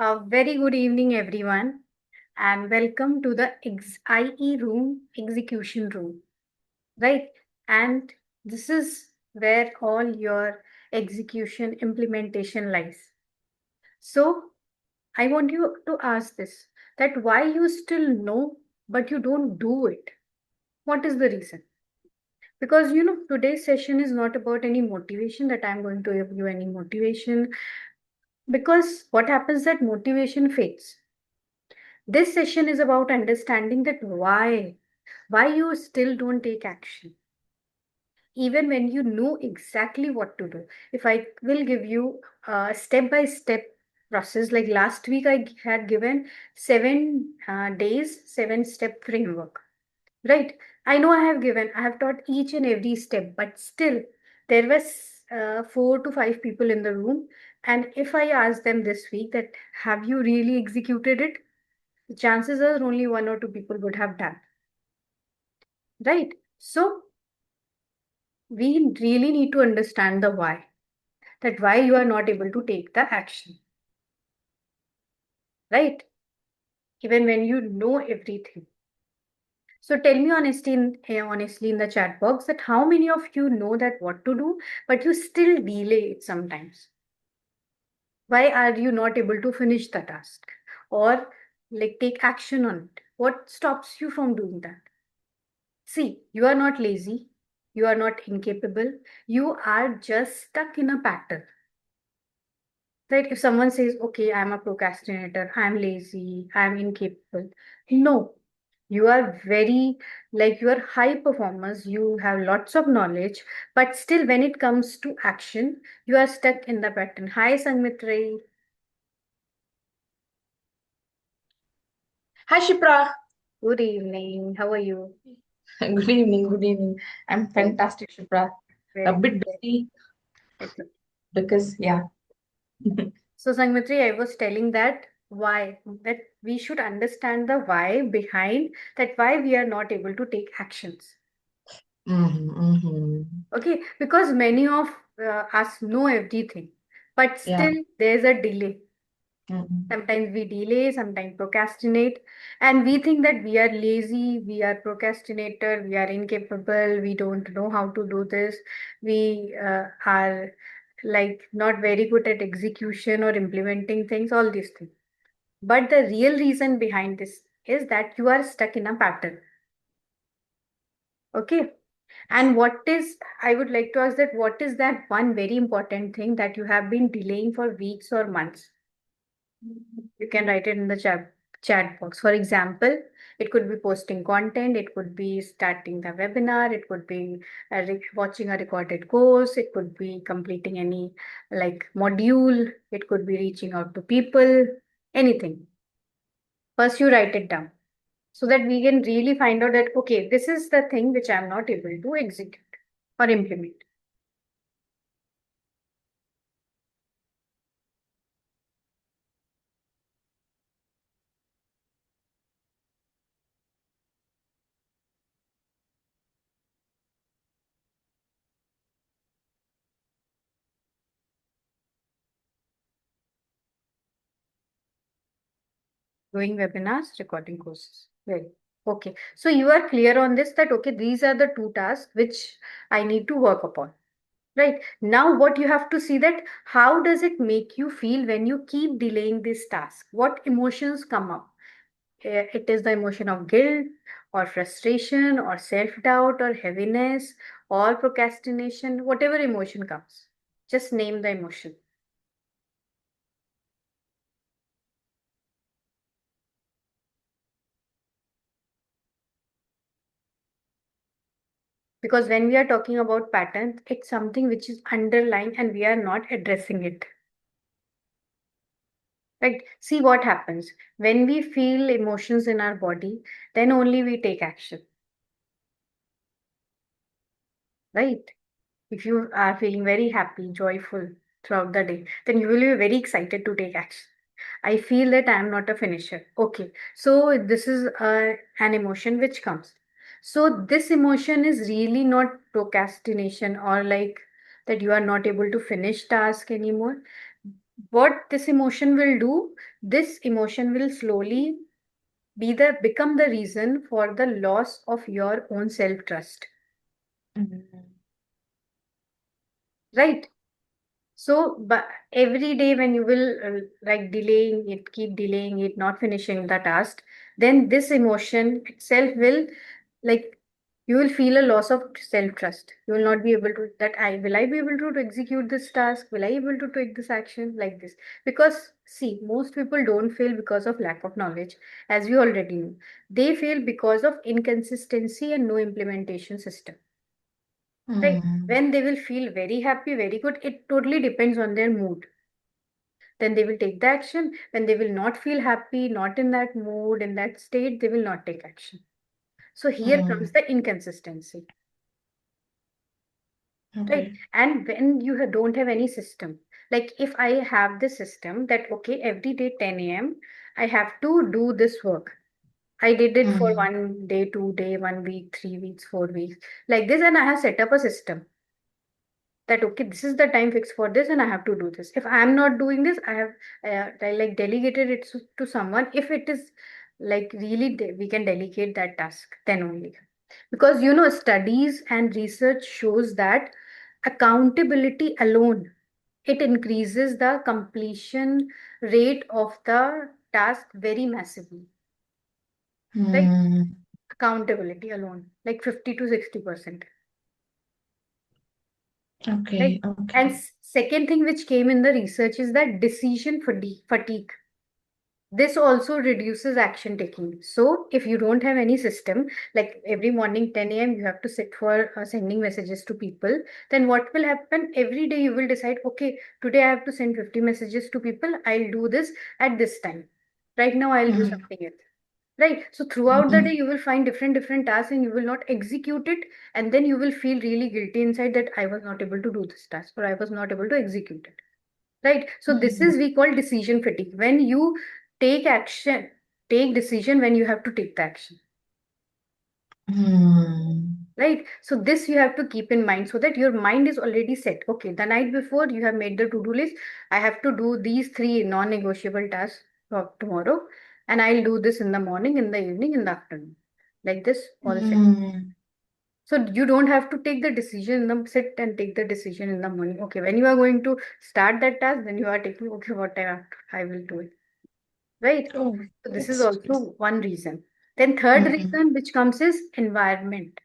A very good evening, everyone, and welcome to the IE room, execution room, right? And this is where all your execution implementation lies. So, I want you to ask this that why you still know but you don't do it? What is the reason? Because today's session is not about any motivation that I'm going to give you any motivation, because what happens that motivation fades. This session is about understanding that why you still don't take action, even when you know exactly what to do. If I will give you a step by step process, like last week, I had given 7 days, 7-step framework, right? I have taught each and every step, but still, there was 4 to 5 people in the room. And if I ask them this week that, have you really executed it? The chances are only 1 or 2 people would have done, right? So we really need to understand the why, that why you are not able to take the action, right? Even when you know everything. So tell me honestly in the chat box that how many of you know that what to do, but you still delay it sometimes. Why are you not able to finish the task or like take action on it? What stops you from doing that? See, you are not lazy, you are not incapable, you are just stuck in a pattern. Right? If someone says, okay, I'm a procrastinator, I'm lazy, I'm incapable. No, you are you are high performers, you have lots of knowledge, but still when it comes to action, you are stuck in the pattern. Hi, Sangmitri. Hi, Kshipra. Good evening. How are you? Good evening. Good evening. I'm fantastic, Kshipra. A Very bit good. busy Okay. because, yeah. So, Sangmitri, I was telling that that we should understand the why behind that, why we are not able to take actions. Mm-hmm. Okay, because many of us know everything, but Yeah. still there's a delay. Mm-hmm. Sometimes we delay, sometimes procrastinate, and we think that we are lazy, we are procrastinator, we are incapable, we don't know how to do this, we are like not very good at execution or implementing things, all these things. But the real reason behind this is that you are stuck in a pattern. Okay. And I would like to ask that what is that one very important thing that you have been delaying for weeks or months? You can write it in the chat box. For example, it could be posting content, it could be starting the webinar, it could be watching a recorded course, it could be completing any like module, it could be reaching out to people, anything. First, you write it down so that we can really find out that, okay, this is the thing which I'm not able to execute or implement. Doing webinars, recording courses. Very okay. So you are clear on this that okay, these are the two tasks which I need to work upon. Right. Now what you have to see that how does it make you feel when you keep delaying this task? What emotions come up? It is the emotion of guilt or frustration or self-doubt or heaviness or procrastination, whatever emotion comes. Just name the emotion. Because when we are talking about patterns, it's something which is underlying and we are not addressing it. Right? See what happens. When we feel emotions in our body, then only we take action. Right? If you are feeling very happy, joyful throughout the day, then you will be very excited to take action. I feel that I am not a finisher. Okay. So this is an emotion which comes. So this emotion is really not procrastination or like that you are not able to finish task anymore. What this emotion will do, this emotion will slowly become the reason for the loss of your own self trust. Mm. Right? So, but every day when you will like delaying it, keep delaying it, not finishing the task, then this emotion itself will, like, you will feel a loss of self trust. You will not be able to, that I will I be able to execute this task? Will I able to take this action like this? Because see, most people don't fail because of lack of knowledge, as we already know. They fail because of inconsistency and no implementation system. Right? Mm. When they will feel very happy, very good, it totally depends on their mood. Then they will take the action. When they will not feel happy, not in that mood, in that state, they will not take action. So here comes Mm. the inconsistency, right? Okay. And when you don't have any system, like if I have this system that, okay, every day 10 a.m., I have to do this work. I did it for Mm. 1 day, 2 day, 1 week, 3 weeks, 4 weeks, like this, and I have set up a system that, okay, this is the time fixed for this and I have to do this. If I am not doing this, I have I like delegated it to someone. If it is like really we can delegate that task, then only. Because studies and research shows that accountability alone, it increases the completion rate of the task very massively, right? Mm. Accountability alone, like 50 to 60%. Right. Okay. And Okay. second thing which came in the research is that decision fatigue. This also reduces action taking. So if you don't have any system, like every morning 10 a.m. you have to sit for sending messages to people, then what will happen? Every day you will decide, okay, today I have to send 50 messages to people. I'll do this at this time. Right now I'll do Mm. something else. Right. So throughout the day, Mm. you will find different tasks and you will not execute it. And then you will feel really guilty inside that I was not able to do this task or I was not able to execute it. Right. So this Mm. is we call decision fatigue. When you take action, take decision when you have to take the action. Mm. Right. So this you have to keep in mind so that your mind is already set. Okay. The night before you have made the to-do list. I have to do these three non-negotiable tasks of tomorrow. And I'll do this in the morning, in the evening, in the afternoon. Like this, all set. Mm. So you don't have to take the decision in the sit and take the decision in the morning. Okay, when you are going to start that task, then you are taking, okay, what I will do it. Right? Oh, So this is that's also one reason. Then third mm. reason which comes is environment.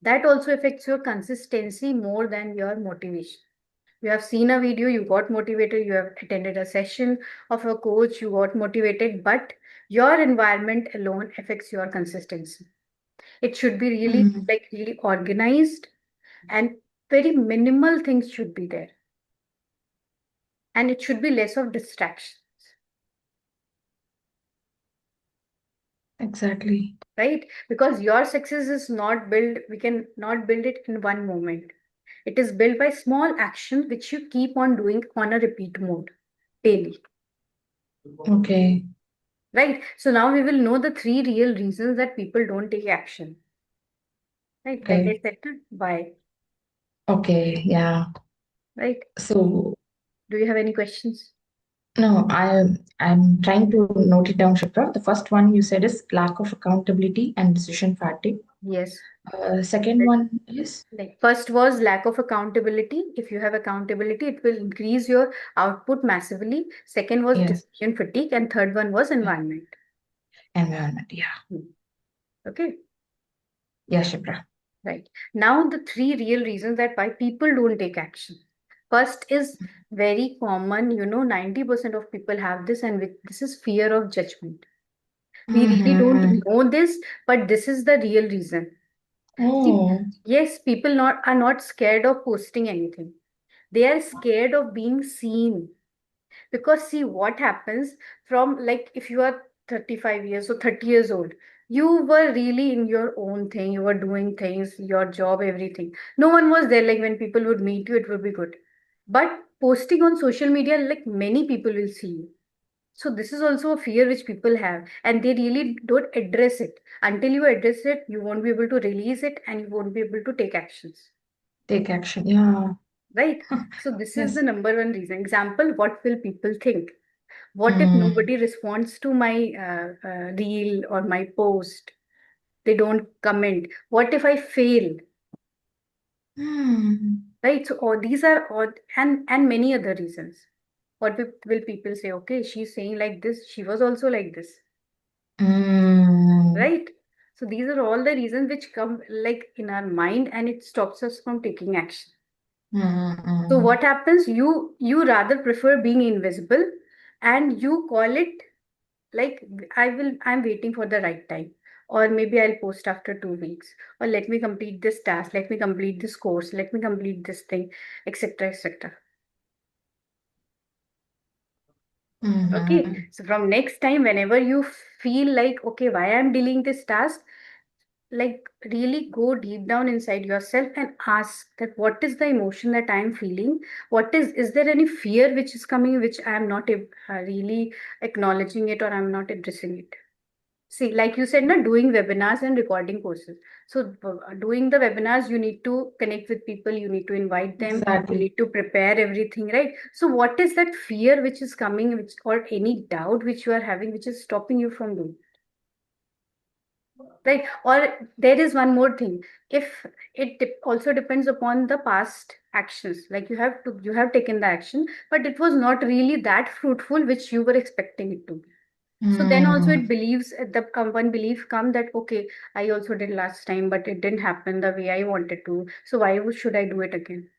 That also affects your consistency more than your motivation. You have seen a video, you got motivated, you have attended a session of a coach, you got motivated, but your environment alone affects your consistency. It should be really Mm. like really organized and very minimal things should be there. And it should be less of distractions, Exactly. right? Because your success is not built, we can not build it in one moment. It is built by small actions which you keep on doing on a repeat mode daily, Okay. right? So now we will know the three real reasons that people don't take action, right? Like I Okay. said, why, Okay. Yeah. right? So Do you have any questions? no, I'm trying to note it down, Shipra. The first one you said is lack of accountability and decision fatigue. Yes. Second one is Like first was lack of accountability. If you have accountability, it will increase your output massively. Second was yes, decision fatigue, and third one was yeah, environment. environment. Yeah. Hmm. Okay, Yeah, Shipra. right. Now the three real reasons that why people don't take action. First is very common, 90% of people have this, and this is fear of judgment. We really don't Mm-hmm. know this, but this is the real reason. See, Oh. yes, people not are not scared of posting anything. They are scared of being seen. Because see what happens from, like, if you are 35 years or 30 years old, you were really in your own thing, you were doing things, your job, everything. No one was there, like when people would meet you, it would be good. But posting on social media, like many people will see you. So this is also a fear which people have, and they really don't address it. Until you address it, you won't be able to release it and you won't be able to take actions. Take action. Yeah. right? So this is the Yes. number one reason. Example, what will people think? What if Mm. nobody responds to my reel or my post? They don't comment. What if I fail? Mm. Right? So all these are all, and many other reasons. What will people say? Okay, she's saying like this. She was also like this, Mm. right? So these are all the reasons which come like in our mind, and it stops us from taking action. So Mm. what happens? You rather prefer being invisible, and you call it like I'm waiting for the right time, or maybe I'll post after 2 weeks, or let me complete this task, let me complete this course, let me complete this thing, etc., etc. Okay, Mm. so from next time, whenever you feel like, okay, why I'm dealing this task, like really go deep down inside yourself and ask that what is the emotion that I'm feeling? What is there any fear which is coming, which I'm not really acknowledging it, or I'm not addressing it? See, like you said, na, doing webinars and recording courses. So, doing the webinars, you need to connect with people, you need to invite them, you Exactly. need to prepare everything, right? So, what is that fear which is coming, which or any doubt which you are having, which is stopping you from doing, right? Or there is one more thing. If also depends upon the past actions, like you have taken the action, but it was not really that fruitful, which you were expecting it to be. So then also it Mm. believes one belief come that okay, I also did last time, but it didn't happen the way I wanted to. So why should I do it again?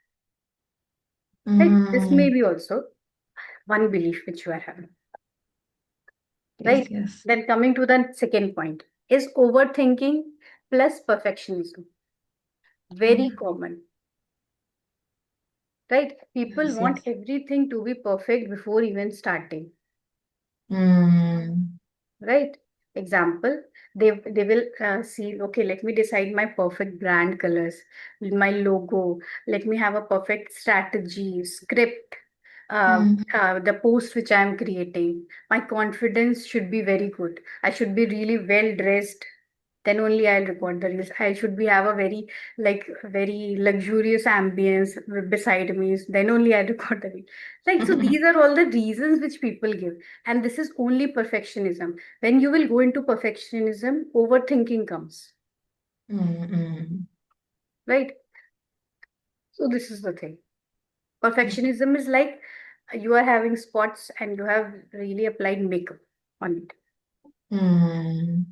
Right? This may Mm. be also one belief which you are having. Yes, Right? yes. Then coming to the second point is overthinking plus perfectionism. Very Mm. common. Right? People Yes, want yes. everything to be perfect before even starting. Mm. Right? Example, they will see, okay, let me decide my perfect brand colors, my logo, let me have a perfect strategy script, Mm. the post which I am creating, my confidence should be very good, I should be really well dressed, then only I'll record the reels. I should be have a very like very luxurious ambience beside me. Then only I record the reel. Like so, these are all the reasons which people give, and this is only perfectionism. When you will go into perfectionism, overthinking comes, Mm. right? So this is the thing. Perfectionism is like you are having spots and you have really applied makeup on it, Mm.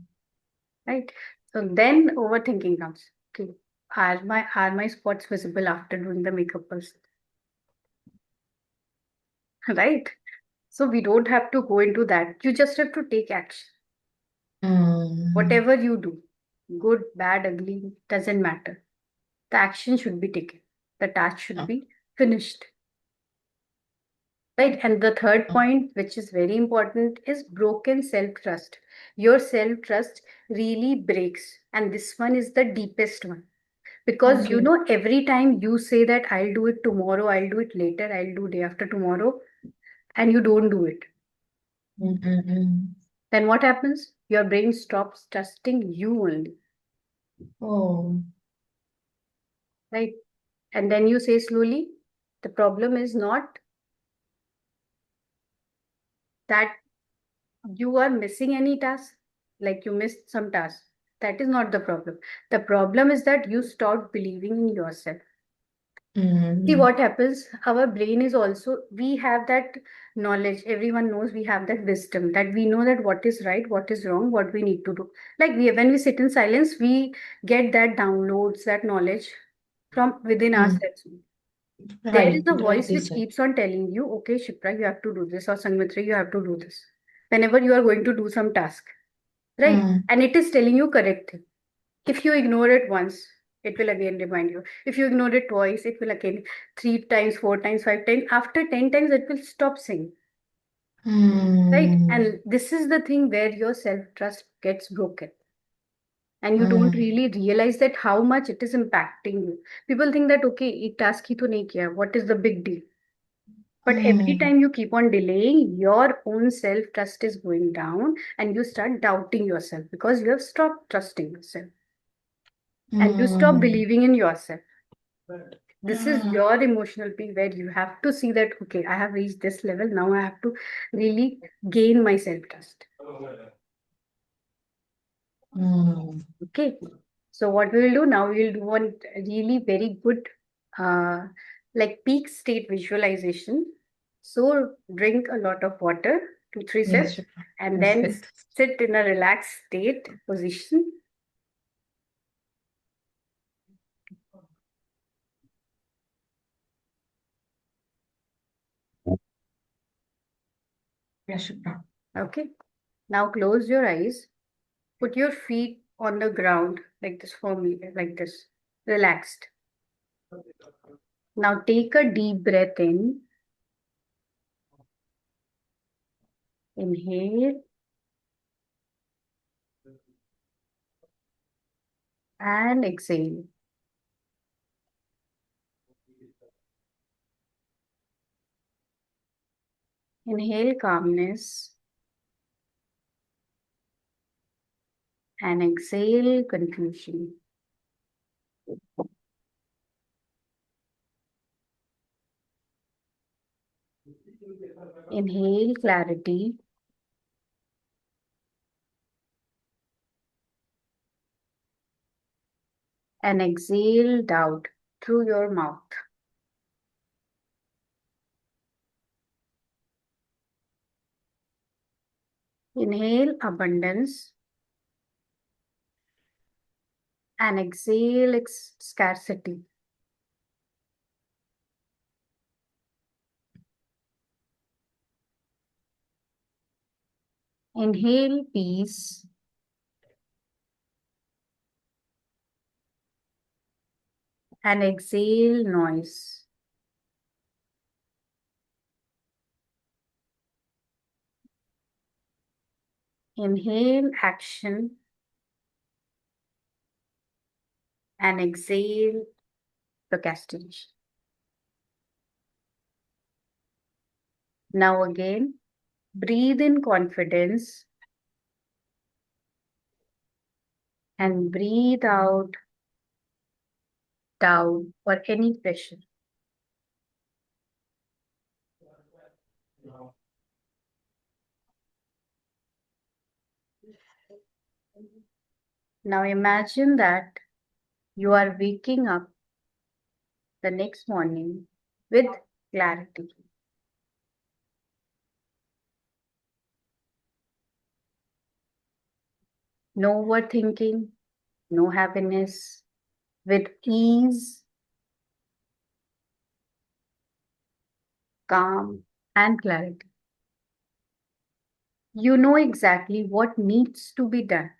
right? So then overthinking comes. Okay, are my spots visible after doing the makeup person? Right? So we don't have to go into that. You just have to take action. Mm. Whatever you do, good, bad, ugly, doesn't matter. The action should be taken. The task should be finished. Right? And the third point, which is very important, is broken self-trust. Your self-trust really breaks. And this one is the deepest one. Because you Okay. know, every time you say that I'll do it tomorrow, I'll do it later, I'll do day after tomorrow, and you don't do it, Mm. then what happens? Your brain stops trusting you only, Oh. right? And then you say slowly, the problem is not that you are missing any task, like you missed some task. That is not the problem. The problem is that you stopped believing in yourself. See Mm. what happens? Our brain is also, we have that knowledge. Everyone knows we have that wisdom that we know that what is right, what is wrong, what we need to do. Like when we sit in silence, we get that downloads, that knowledge from within Mm. ourselves. There is Right, a voice rightly which said. keeps on telling you, okay, Shipra, you have to do this, or Sangmitri, you have to do this. Whenever you are going to do some task, right? Mm. And it is telling you correct thing. If you ignore it once, it will again remind you. If you ignore it twice, it will again 3 times, 4 times, 5 times. After 10 times, it will stop saying, right? Mm. And this is the thing where your self-trust gets broken. And you don't Mm. really realize that how much it is impacting you. People think that, okay, एक task ही तो नहीं किया, what is the big deal? But every Mm. time you keep on delaying, your own self trust is going down and you start doubting yourself because you have stopped trusting yourself and you stop Mm. believing in yourself. This is your emotional peak where you have to see that, okay, I have reached this level. Now I have to really gain my self trust. Okay. So what we will do now, we will do one really very good like peak state visualization. So drink a lot of water, 2, 3 Yes, sips, Kshipra. and Yes, then it. sit in a relaxed state position. Yes, Kshipra. Okay. Now close your eyes. Put your feet on the ground like this for me, like this, relaxed. Now take a deep breath in. Inhale and exhale. Inhale calmness and exhale confusion. Inhale clarity and exhale doubt through your mouth. Inhale abundance and exhale scarcity. Inhale peace and exhale noise. Inhale action and exhale procrastination. Now again, breathe in confidence and breathe out doubt or any pressure. Now imagine that you are waking up the next morning with clarity. No overthinking, no happiness, with ease, calm, and clarity. You know exactly what needs to be done.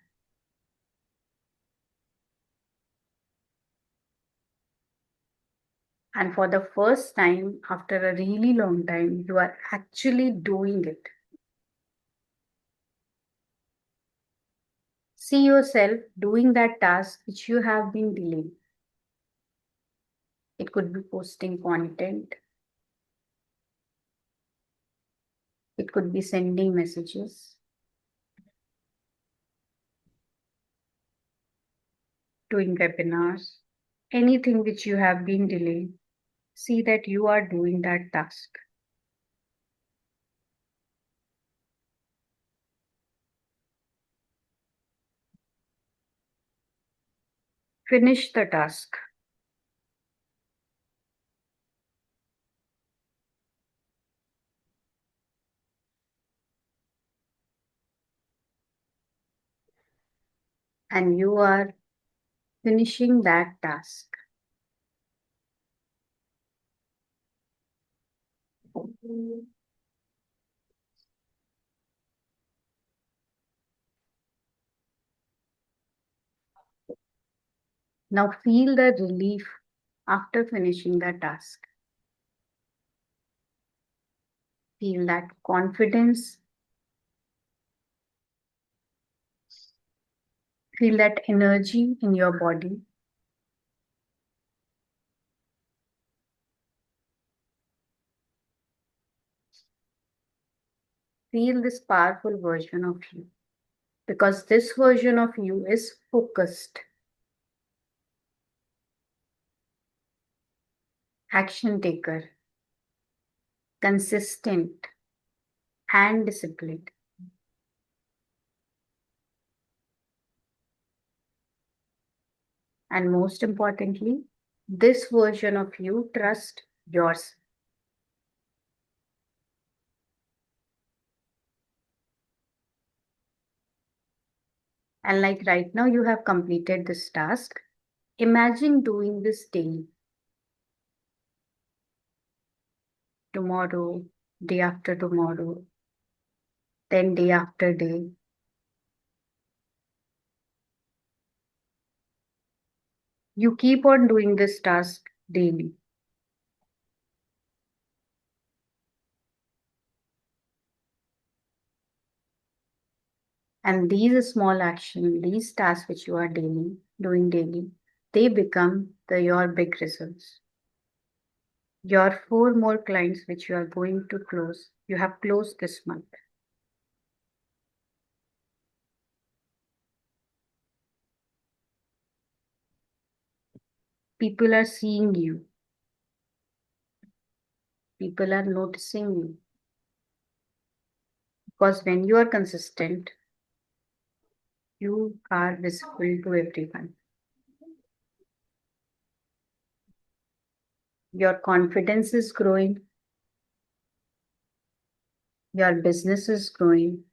And for the first time after a really long time, you are actually doing it. See yourself doing that task which you have been delaying. It could be posting content, it could be sending messages, doing webinars, anything which you have been delaying. See that you are doing that task. Finish the task. And you are finishing that task. Now feel the relief after finishing the task. Feel that confidence, feel that energy in your body. Feel this powerful version of you because this version of you is focused. action taker, consistent, and disciplined. And most importantly, this version of you trust yours. And like right now, you have completed this task. Imagine doing this daily, tomorrow, day after tomorrow, then day after day. You keep on doing this task daily. And these small actions, these tasks which you are doing daily, they become your big results. Your 4 more clients which you are going to close, you have closed this month. People are seeing you. People are noticing you. Because when you are consistent, you are visible to everyone. Your confidence is growing. Your business is growing.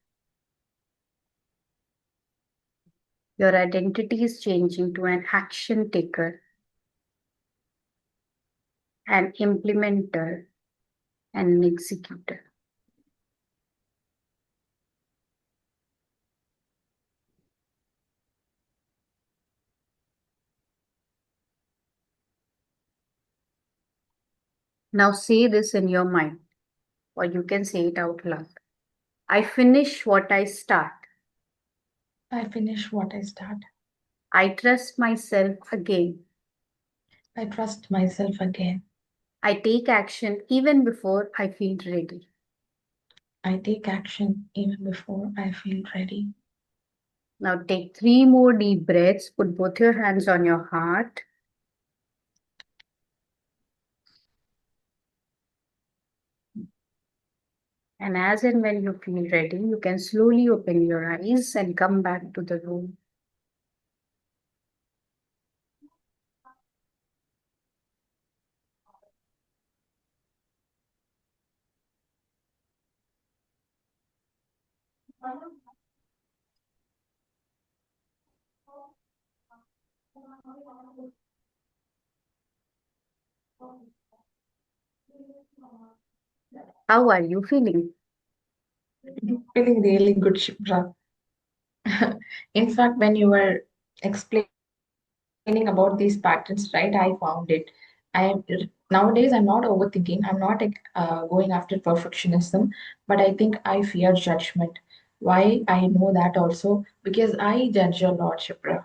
Your identity is changing to an action taker, an implementer, and an executor. Now say this in your mind, or you can say it out loud. I finish what I start. I finish what I start. I trust myself again. I trust myself again. I take action even before I feel ready. I take action even before I feel ready. Now take 3 more deep breaths. Put both your hands on your heart. And as and when you feel ready, you can slowly open your eyes and come back to the room. How are you feeling? Feeling really good, Kshipra. In fact, when you were explaining about these patterns, right, I found it. I nowadays I'm not overthinking. I'm not going after perfectionism, but I think I fear judgment. Why I know that also because I judge a lot, Shipra.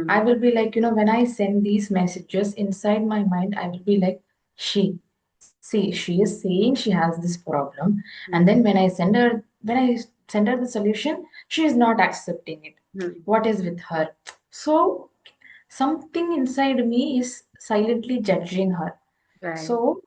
I Hmm. will be like, when I send these messages inside my mind, I will be like, she is saying she has this problem, and then Hmm. when I send her the solution, she is not accepting it. Hmm. What is with her? So something inside me is silently judging her. Right. So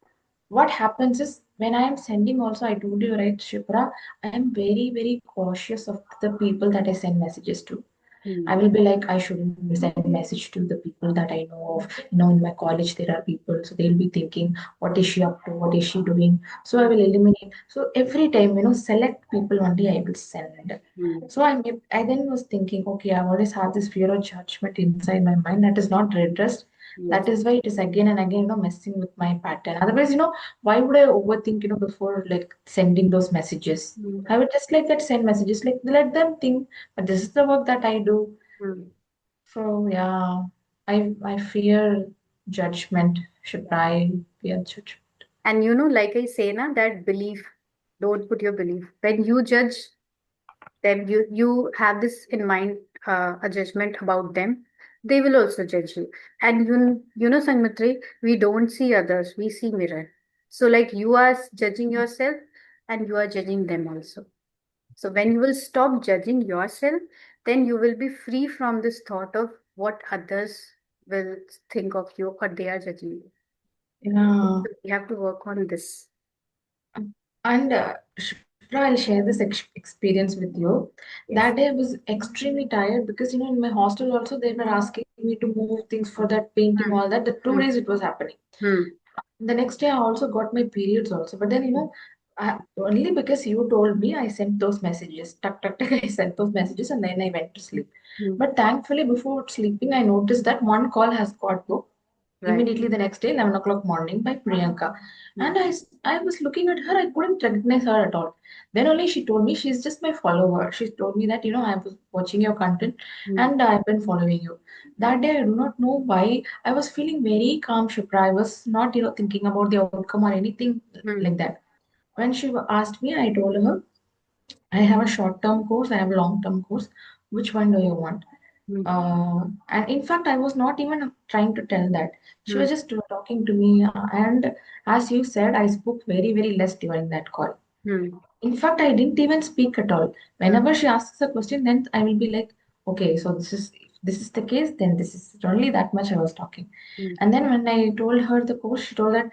what happens is when I am sending also, I told you right, Shipra, I am very, very cautious of the people that I send messages to. I Hmm. will be like, I shouldn't send message to the people that I know of. In my college there are people, so they'll be thinking, what is she up to? What is she doing? So I Hmm. will eliminate. So every time, select people only I will send. Hmm. So I then was thinking, okay, I always have this fear of judgment inside my mind that is not redressed. That Yes. is why it is again and again, messing with my pattern. Otherwise, why would I overthink, before like sending those messages? Hmm. I would just like that send messages, like let them think. But this is the work that I do. Hmm. So yeah, I fear judgment. Should I fear judgment? And like I say, na, that belief, don't put your belief. When you judge them, you have this in mind, a judgment about them. They will also judge you. And Sangatri, we don't see others, we see mirror. So like you are judging yourself and you are judging them also. So when you will stop judging yourself, then you will be free from this thought of what others will think of you or they are judging you. Yeah. We have to work on this. And Shipra, I'll share this experience with you. That Yes. day I was extremely tired because, in my hostel also they were asking me to move things for that painting, all that. The two Hmm. days it was happening. Hmm. The next day I also got my periods also. But then, only because you told me, I sent those messages. Tuck, tuck, tuck, I sent those messages and then I went to sleep. Hmm. But thankfully, before sleeping, I noticed that one call has got booked Right. immediately the next day, 11 o'clock morning by Priyanka. Hmm. And I was looking at her, I couldn't recognize her at all. Then only she told me she's just my follower. She told me that, I was watching your content Hmm. and I've been following you. That day, I do not know why, I was feeling very calm, Shipra. I was not, thinking about the outcome or anything like Hmm. that. When she asked me, I told her, I have a short term course, I have a long term course. Which one do you want? Hmm. And in fact, I was not even trying to tell that. She Hmm. was just talking to me. And as you said, I spoke very, very less during that call. Hmm. In fact, I didn't even speak at all. Hmm. Whenever she asks a question, then I will be like, okay, so this is the case, then this is only that much I was talking. Hmm. And then when I told her the course, she told that,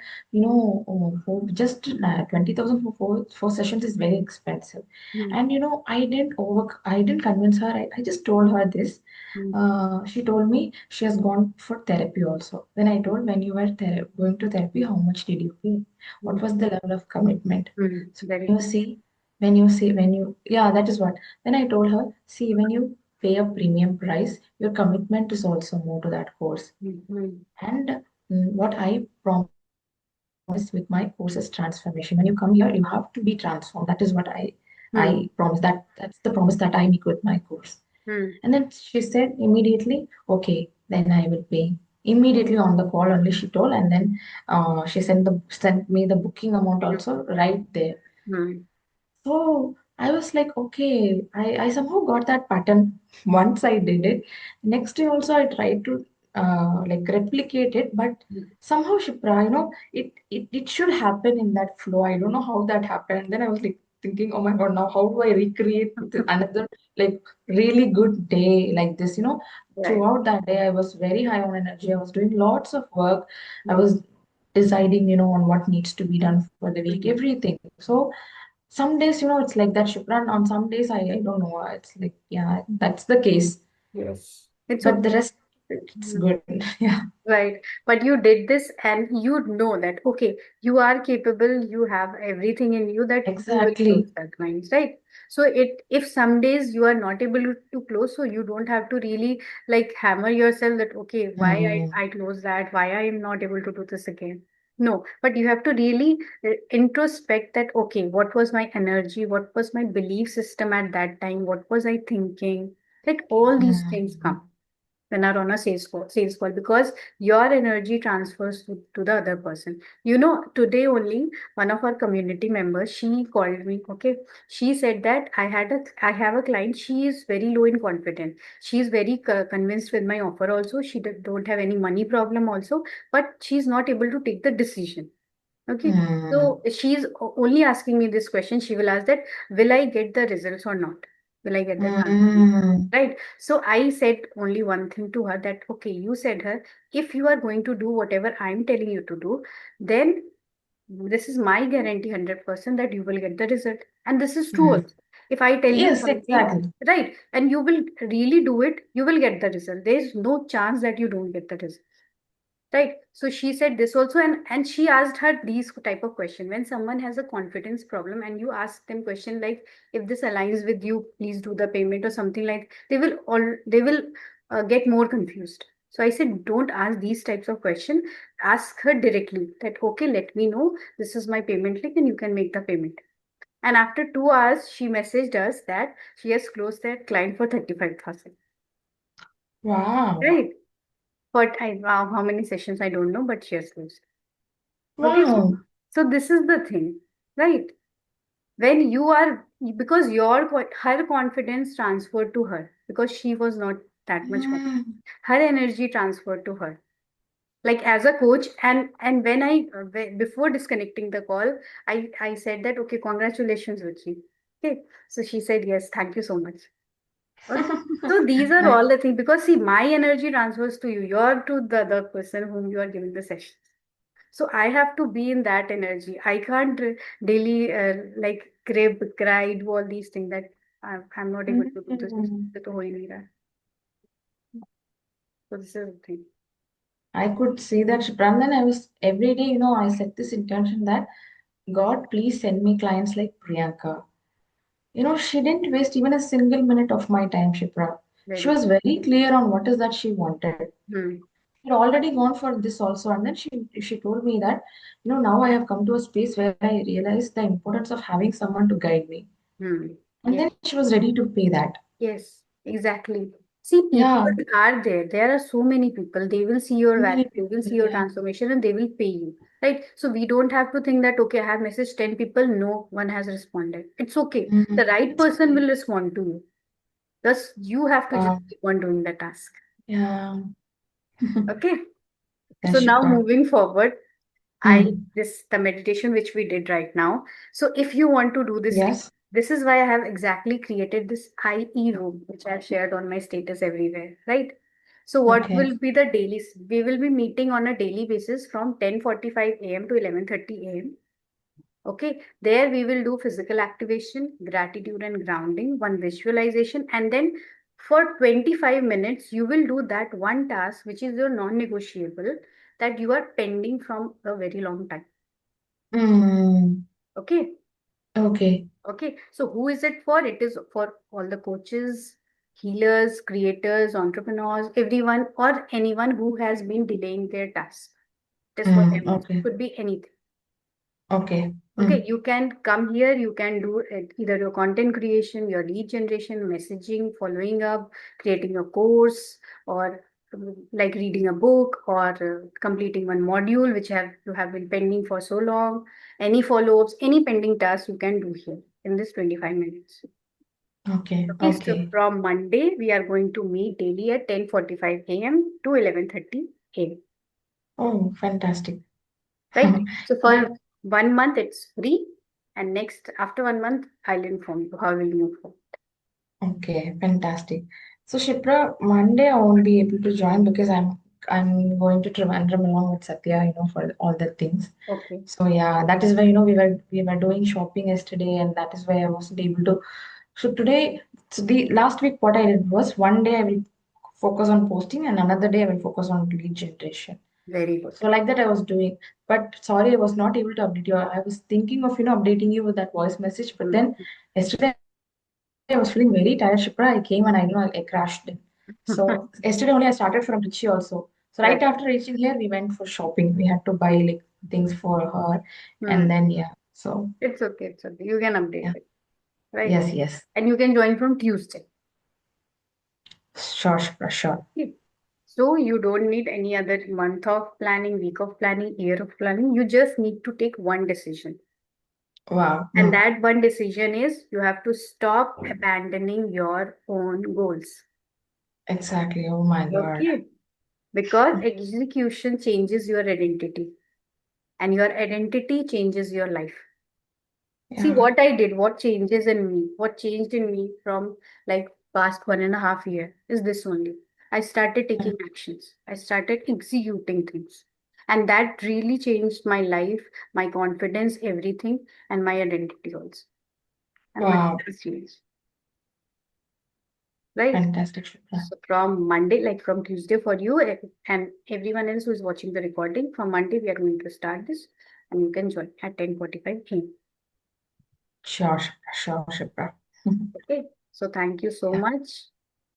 for just 20,000 for four sessions is very expensive. Hmm. And I didn't convince her. I just told her this. Hmm. She told me she has gone for therapy also. Then I told, when you were going to therapy, how much did you pay? Hmm. What was the level of commitment? Hmm. So Very when you good. see, yeah, that is what. Then I told her, see, when you pay a premium price, your commitment is also more to that course. Hmm. Hmm. And what I promise with my course is transformation. When you come here, you have to be transformed. That is what I promise. Hmm. That's the promise that I make with my course. And then Hmm. she said immediately, okay, then I will pay. Immediately on the call only she told, and then she sent me the booking amount also right there. Hmm. So I was like, okay, I somehow got that pattern. Once I did it. Next day also I tried to like replicate it, but Hmm. somehow Shipra, it should happen in that flow. I don't know how that happened. And then I was like thinking, oh my God, now how do I recreate another like really good day like this? Right. Throughout that day I was very high on energy. I was doing lots of work. I Hmm. was deciding, on what needs to be done for the week, Hmm. everything. So some days, it's like that, Shukran. On some days, I don't know. It's like, yeah, that's the case. Yes. It's But okay. the rest of it, it's Hmm. good. Yeah, Right. But you did this and you know that, okay, you are capable, you have everything in you that you will close exactly. that clients, right? So if some days you are not able to close, so you don't have to really like hammer yourself that, okay, why Hmm. I close that, why I am not able to do this again. No, but you have to really introspect that, okay, what was my energy? What was my belief system at that time? What was I thinking? Like all these things Hmm. come when are on a sales call because your energy transfers to the other person. Today only one of our community members, she called me. Okay, she said that I have a client. She is very low in confidence. She is very convinced with my offer also. She don't have any money problem also, but she's not able to take the decision. Okay, Hmm. so she's only asking me this question. She will ask that, will I get the results or not? Will I get the transaction? Hmm. Right. So I said only one thing to her that, okay, you said her, if you are going to do whatever I'm telling you to do, then this is my guarantee 100% that you will get the result. And this is true Hmm. also. If I tell you Yes, something, exactly. right, and you will really do it, you will get the result. There is no chance that you don't get the result. Right. So she said this also, and she asked her these type of question. When someone has a confidence problem and you ask them question like, if this aligns with you, please do the payment or something, like they will get more confused. So I said, don't ask these types of question. Ask her directly that, okay, let me know, this is my payment link and you can make the payment. And after 2 hours, she messaged us that she has closed that client for 35,000. Wow. Right. But how many sessions I don't know, but she has closed. Okay, Wow. so this is the thing, right? When you are, because her confidence transferred to her because she was not that much confident. Hmm. Her energy transferred to her. Like as a coach, and when before disconnecting the call, I said that, okay, congratulations, Ruchi. Okay, so she said yes, thank you so much. Okay, so these are I, all the things because see, my energy transfers to you. You're to the other person whom you are giving the session. So I have to be in that energy. I can't daily like crib, cry, do all these things that I'm not able to do this. Mm. तो हो ही नहीं रहा है. So this is the thing. I could see that, Shipran. Then I was every day, I set this intention that God, please send me clients like Priyanka. She didn't waste even a single minute of my time, Shipra. She Very. was very clear on what is that she wanted. Hmm. She had already gone for this also, and then she told me that, now I have come to a space where I realize the importance of having someone to guide me. Hmm. And then she was ready to pay that. Yes, exactly. See, people Yeah, are there. There are so many people. They will see your value, many they will people. see your Yeah. transformation, and they will pay you. Right? So we don't have to think that, okay, I have messaged 10 people, no one has responded. It's okay. The right It's person okay. will respond to you. Thus, you have to just Wow. keep on doing the task. Yeah. Okay. So Yes, now Shipra. moving forward, I Hmm. this the meditation which we did right now. So if you want to do this, Yes. this is why I have exactly created this IE room, which I have shared on my status everywhere, right? So what Okay. will be the daily? We will be meeting on a daily basis from 10:45 a.m. to 11:30 a.m. Okay, there we will do physical activation, gratitude and grounding, one visualization, and then for 25 minutes, you will do that one task which is your non negotiable that you are pending from a very long time. Hmm. Okay, Okay. okay. So, who is it for? It is for all the coaches, healers, creators, entrepreneurs, everyone, or anyone who has been delaying their task. It is for Hmm. them also. Okay. Could be anything. Okay. Okay, Hmm. you can come here, you can do it, either your content creation, your lead generation, messaging, following up, creating a course, or like reading a book or completing one module which have you have been pending for so long. Any follow-ups, any pending tasks you can do here in this 25 minutes. Okay. Okay, so Okay. from Monday, we are going to meet daily at 10:45 a.m. to 11:30 a.m. Oh, fantastic. Right? So for That 1 month, it's free. And next, after 1 month, I'll inform you how will you move forward. okay, fantastic. So Shipra, Monday I won't be able to join because I'm going to Trivandrum along with Satya, for all the things. Okay, So yeah, that is why we were doing shopping yesterday, and that is why I wasn't able to. So today, so the last week what I did was one day I will focus on posting, and another day I will focus on lead generation. very good. So like that I was doing, but sorry I was not able to update you. I was thinking of updating you with that voice message, but Hmm. then yesterday I was feeling very tired, Shipra. I came and I crashed in. So yesterday only I started from Trichy also. So right Right. after reaching here, we went for shopping. We had to buy like things for her, Hmm. and then yeah. So It's okay. It's okay. You can update yeah, it. Right. yes, yes, And you can join from Tuesday. sure, Shipra, sure. Okay. So you don't need any other month of planning, week of planning, year of planning. You just need to take one decision. Wow. And Mm, that one decision is you have to stop abandoning your own goals. exactly. Oh my God. Okay. Because execution changes your identity and your identity changes your life. See Yeah. what I did, what changes in me, what changed in me from like past 1.5 year is this only. I started Yeah. taking actions. I started executing things. And that really changed my life, my confidence, everything, and my identity also. And my Wow. has changed. Right? Fantastic, Shipra. So from Monday, like from Tuesday for you and everyone else who is watching the recording, from Monday we are going to start this and you can join at 10:45 a.m. Sure, Shipra. Sure, Shipra. Okay. So thank you so Yeah. much.